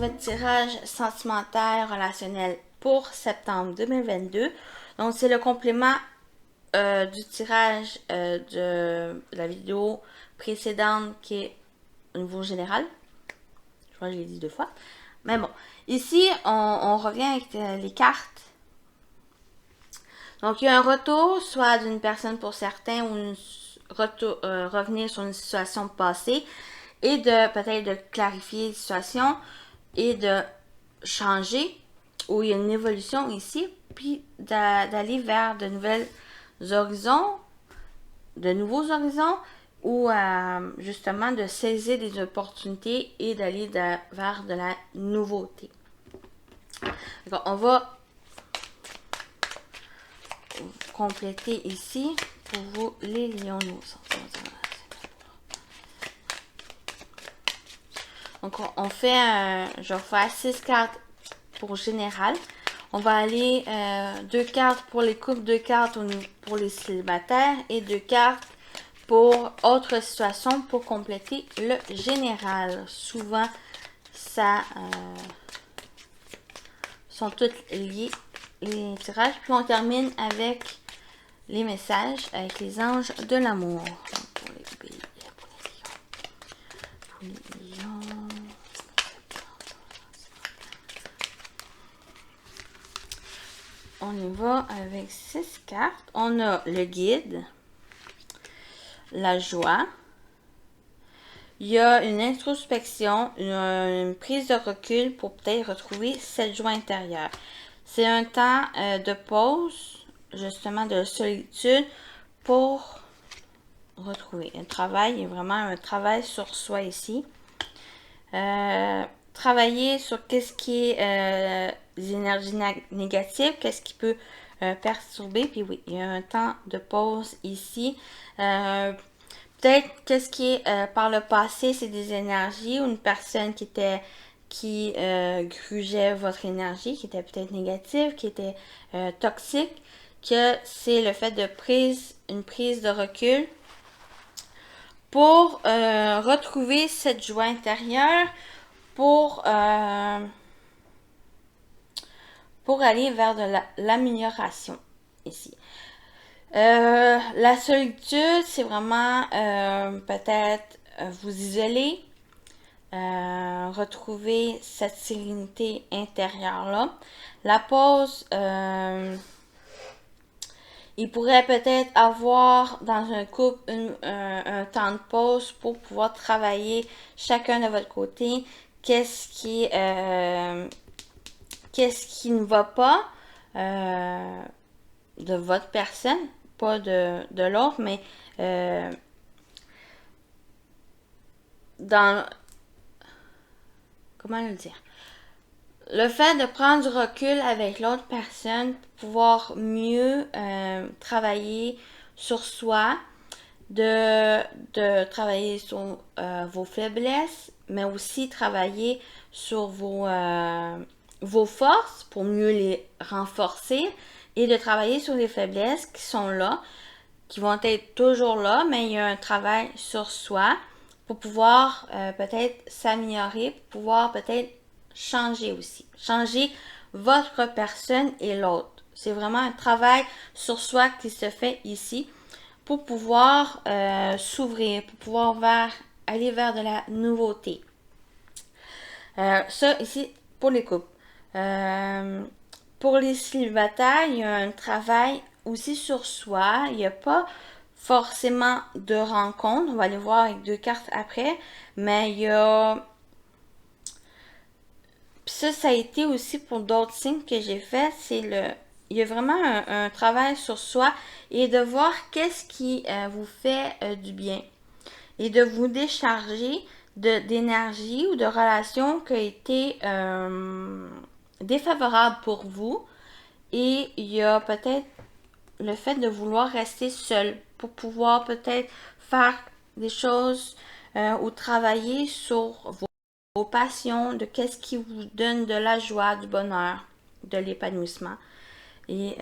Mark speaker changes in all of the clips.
Speaker 1: votre tirage sentimental relationnel pour septembre 2022. Donc, c'est le complément du tirage de la vidéo précédente qui est au niveau général. Je crois que je l'ai dit 2 fois. Mais bon, ici, on revient avec les cartes. Donc, il y a un retour, soit d'une personne pour certains, ou revenir sur une situation passée, et de peut-être de clarifier la situation, et de changer, où il y a une évolution ici, puis d'aller vers de nouveaux horizons, ou justement de saisir des opportunités et d'aller vers de la nouveauté. Donc, on va compléter ici pour vous les lions. Donc, on fait, je vais faire 6 cartes pour général. On va aller 2 cartes pour les couples, 2 cartes pour les célibataires et 2 cartes pour autre situation pour compléter le général. Souvent, ça sont toutes liées les tirages. Puis on termine avec les messages avec les anges de l'amour. Pour les lions. On y va avec 6 cartes. On a le guide, la joie. Il y a une introspection, une prise de recul pour peut-être retrouver cette joie intérieure. C'est un temps de pause, justement de solitude pour retrouver un travail. Il y a vraiment un travail sur soi ici. Travailler sur qu'est-ce qui est des énergies négatives, qu'est-ce qui peut perturber. Puis oui, il y a un temps de pause ici. Peut-être qu'est-ce qui est par le passé, c'est des énergies ou une personne qui grugeait votre énergie, qui était peut-être négative, qui était toxique, que c'est le fait de une prise de recul pour retrouver cette joie intérieure, pour aller vers de l'amélioration ici. La solitude, c'est vraiment peut-être vous isoler, retrouver cette sérénité intérieure-là. La pause, il pourrait peut-être avoir dans un couple un temps de pause pour pouvoir travailler chacun de votre côté. Qu'est-ce qui ne va pas de votre personne, pas de l'autre, mais dans... Comment le dire? Le fait de prendre du recul avec l'autre personne pour pouvoir mieux travailler sur soi, de travailler sur vos faiblesses, mais aussi travailler sur vos forces pour mieux les renforcer et de travailler sur les faiblesses qui sont là, qui vont être toujours là, mais il y a un travail sur soi pour pouvoir peut-être s'améliorer, pour pouvoir peut-être changer aussi. Changer votre personne et l'autre. C'est vraiment un travail sur soi qui se fait ici pour pouvoir s'ouvrir, pour pouvoir aller vers de la nouveauté. Ça ici pour les couples. Pour les célibataires, il y a un travail aussi sur soi. Il n'y a pas forcément de rencontre. On va aller voir avec 2 cartes après. Mais il y a... Puis ça a été aussi pour d'autres signes que j'ai fait. Il y a vraiment un travail sur soi et de voir qu'est-ce qui vous fait du bien. Et de vous décharger d'énergie ou de relations qui ont été défavorables pour vous. Et il y a peut-être le fait de vouloir rester seul pour pouvoir peut-être faire des choses ou travailler sur vos passions, de qu'est-ce qui vous donne de la joie, du bonheur, de l'épanouissement. Et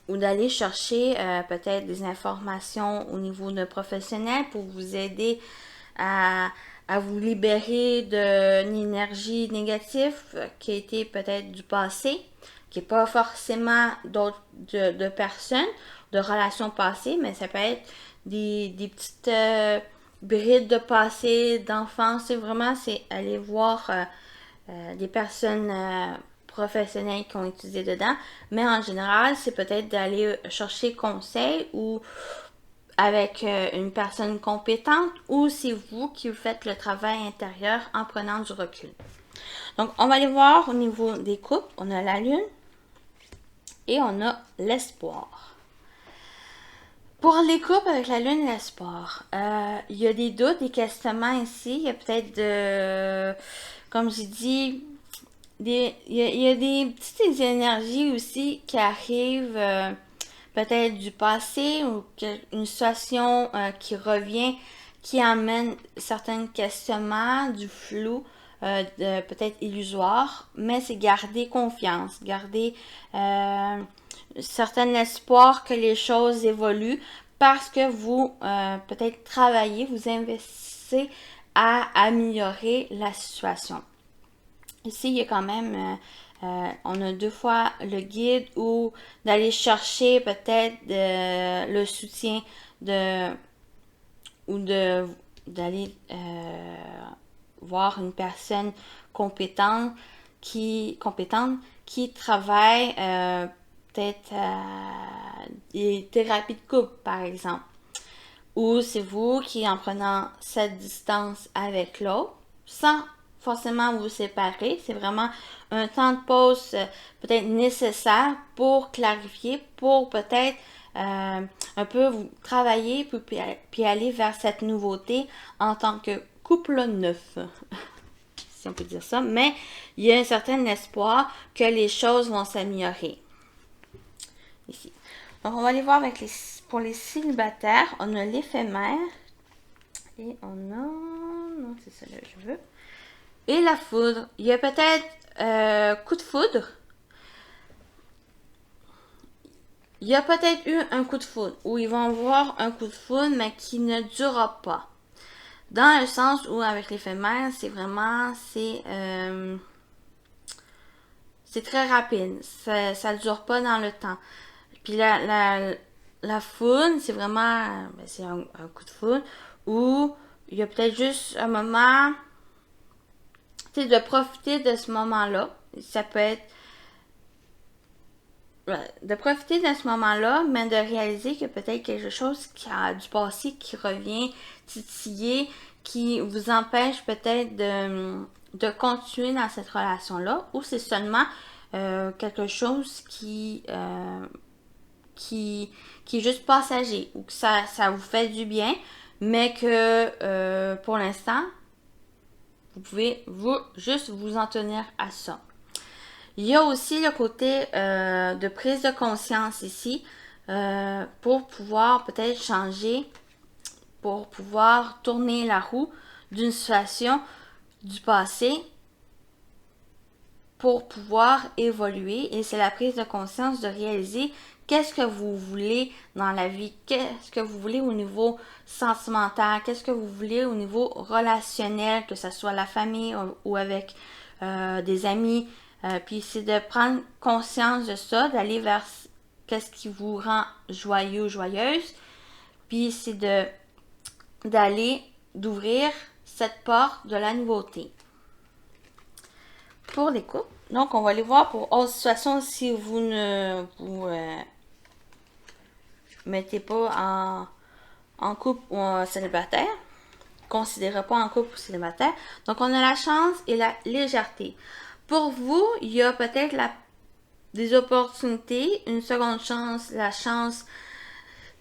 Speaker 1: ou d'aller chercher peut-être des informations au niveau de professionnel pour vous aider à à vous libérer d'une énergie négative qui a été peut-être du passé, qui n'est pas forcément de personnes, de relations passées, mais ça peut être des petites brides de passé, d'enfance. C'est vraiment, c'est aller voir des personnes professionnels qui ont étudié dedans, mais en général, c'est peut-être d'aller chercher conseil ou avec une personne compétente ou c'est vous qui faites le travail intérieur en prenant du recul. Donc, on va aller voir au niveau des couples. On a la lune et on a l'espoir. Pour les couples avec la lune et l'espoir, il y a des doutes, des questionnements ici. Il y a peut-être comme j'ai dit, il y a des petites énergies aussi qui arrivent peut-être du passé ou une situation qui revient, qui amène certains questionnements, du flou, peut-être illusoire, mais c'est garder confiance, garder certain espoir que les choses évoluent parce que vous peut-être travaillez, vous investissez à améliorer la situation. Ici, il y a quand même, on a 2 fois le guide ou d'aller chercher peut-être le soutien ou d'aller voir une personne compétente qui travaille peut-être des thérapies de couple, par exemple. Ou c'est vous qui, en prenant cette distance avec l'autre, sans forcément vous séparer, c'est vraiment un temps de pause peut-être nécessaire pour clarifier, pour peut-être un peu vous travailler puis aller vers cette nouveauté en tant que couple neuf, si on peut dire ça, mais il y a un certain espoir que les choses vont s'améliorer. Ici. Donc, on va aller voir pour les célibataires, on a l'éphémère et on a, non, c'est ça là que je veux, et la foudre. Il y a peut-être coup de foudre. Il y a peut-être eu un coup de foudre, où ils vont avoir un coup de foudre, mais qui ne durera pas. Dans le sens où, avec l'éphémère, c'est vraiment, c'est très rapide. Ça ne dure pas dans le temps. Puis la foudre, c'est vraiment, c'est un coup de foudre, où il y a peut-être juste un moment, tu sais, de profiter de ce moment-là. Ça peut être de profiter de ce moment-là, mais de réaliser que peut-être quelque chose qui a du passé qui revient titiller, qui vous empêche peut-être de continuer dans cette relation-là, ou c'est seulement quelque chose qui est juste passager, ou que ça vous fait du bien, mais que pour l'instant, vous pouvez juste vous en tenir à ça. Il y a aussi le côté de prise de conscience ici pour pouvoir peut-être changer, pour pouvoir tourner la roue d'une situation du passé pour pouvoir évoluer. Et c'est la prise de conscience de réaliser qu'est-ce que vous voulez dans la vie, qu'est-ce que vous voulez au niveau sentimental, qu'est-ce que vous voulez au niveau relationnel, que ce soit la famille ou avec des amis. Puis c'est de prendre conscience de ça, d'aller vers qu'est-ce qui vous rend joyeux ou joyeuse. Puis c'est d'ouvrir cette porte de la nouveauté. Pour les couples, donc on va aller voir pour autre situation si vous ne vous mettez pas en couple ou en célibataire. Considérez pas en couple ou célibataire. Donc on a la chance et la légèreté. Pour vous, il y a peut-être des opportunités, une seconde chance, la chance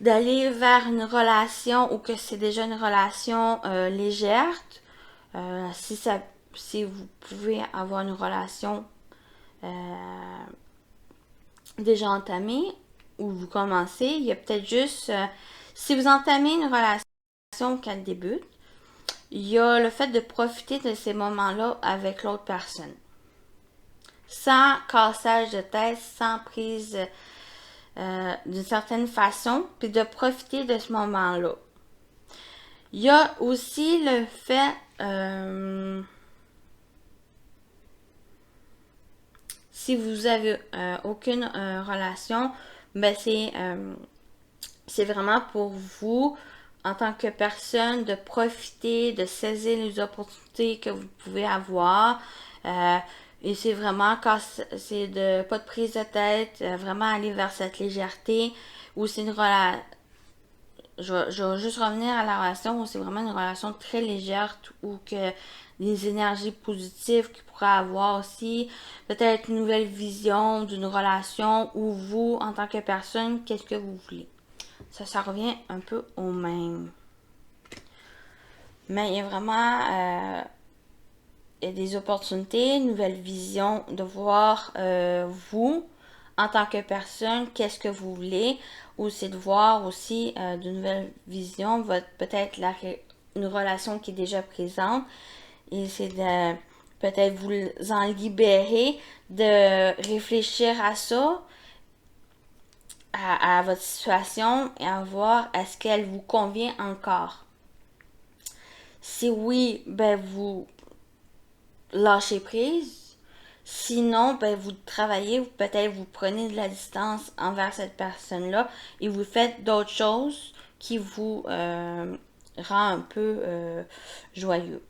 Speaker 1: d'aller vers une relation ou que c'est déjà une relation légère. Si vous pouvez avoir une relation déjà entamée ou vous commencez, il y a peut-être juste, si vous entamez une relation qu'elle débute, il y a le fait de profiter de ces moments-là avec l'autre personne. Sans cassage de tête, sans prise d'une certaine façon, puis de profiter de ce moment-là. Il y a aussi le fait, si vous avez aucune relation, ben c'est vraiment pour vous, en tant que personne, de profiter, de saisir les opportunités que vous pouvez avoir. Et c'est vraiment quand c'est de pas de prise de tête, vraiment aller vers cette légèreté, où c'est une relation. Je vais juste revenir à la relation où c'est vraiment une relation très légère, où que des énergies positives qu'il pourrait avoir aussi, peut-être une nouvelle vision d'une relation, ou vous, en tant que personne, qu'est-ce que vous voulez. Ça revient un peu au même. Mais il y a vraiment il y a des opportunités, une nouvelle vision de voir vous, en tant que personne, qu'est-ce que vous voulez, ou c'est de voir aussi de nouvelles visions, peut-être une relation qui est déjà présente, et c'est de peut-être vous en libérer, de réfléchir à ça, à votre situation, et à voir est-ce qu'elle vous convient encore. Si oui, ben vous lâchez prise. Sinon, ben vous travaillez, peut-être vous prenez de la distance envers cette personne-là et vous faites d'autres choses qui vous rend un peu joyeux.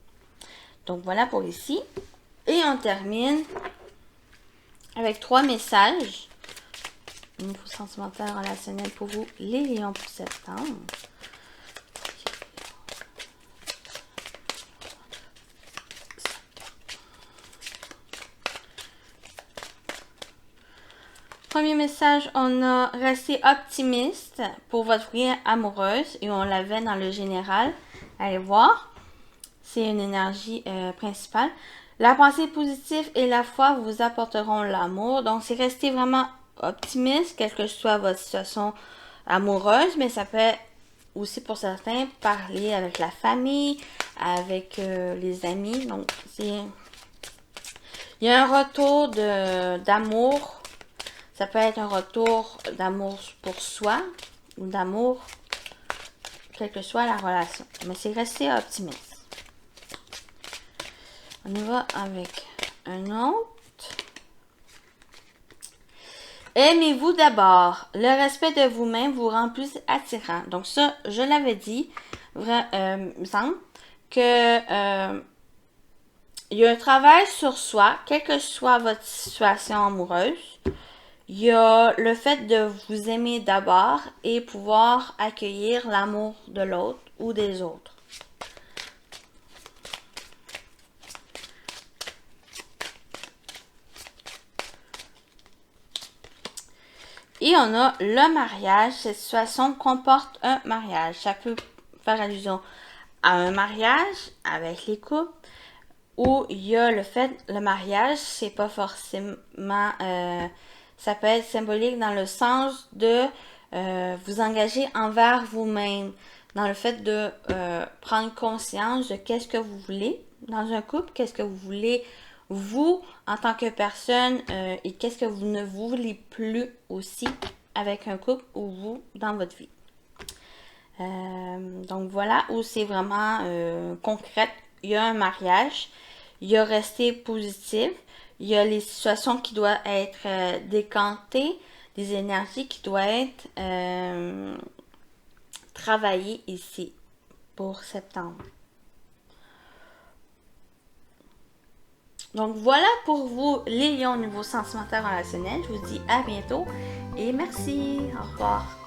Speaker 1: Donc voilà pour ici. Et on termine avec 3 messages. Niveau sentimental relationnel pour vous, les lions pour septembre. Premier message, on a resté optimiste pour votre vie amoureuse et on l'avait dans le général. Allez voir. C'est une énergie principale. La pensée positive et la foi vous apporteront l'amour. Donc, c'est rester vraiment optimiste, quelle que soit votre situation amoureuse, mais ça peut aussi pour certains parler avec la famille, avec les amis. Donc, il y a un retour d'amour. Ça peut être un retour d'amour pour soi ou d'amour, quelle que soit la relation. Mais c'est rester optimiste. On y va avec un autre. Aimez-vous d'abord. Le respect de vous-même vous rend plus attirant. Donc ça, je l'avais dit, il me semble, que il y a un travail sur soi, quelle que soit votre situation amoureuse. Il y a le fait de vous aimer d'abord et pouvoir accueillir l'amour de l'autre ou des autres. Et on a le mariage. Cette situation comporte un mariage. Ça peut faire allusion à un mariage avec les couples où il y a le mariage, c'est pas forcément, ça peut être symbolique dans le sens de vous engager envers vous-même, dans le fait de prendre conscience de qu'est-ce que vous voulez dans un couple, qu'est-ce que vous voulez vous en tant que personne et qu'est-ce que vous ne voulez plus aussi avec un couple ou vous dans votre vie. Donc voilà où c'est vraiment concret. Il y a un mariage, il y a rester positif, il y a les situations qui doivent être décantées, des énergies qui doivent être travaillées ici pour septembre. Donc voilà pour vous les lions au niveau sentimental relationnel. Je vous dis à bientôt et merci. Au revoir.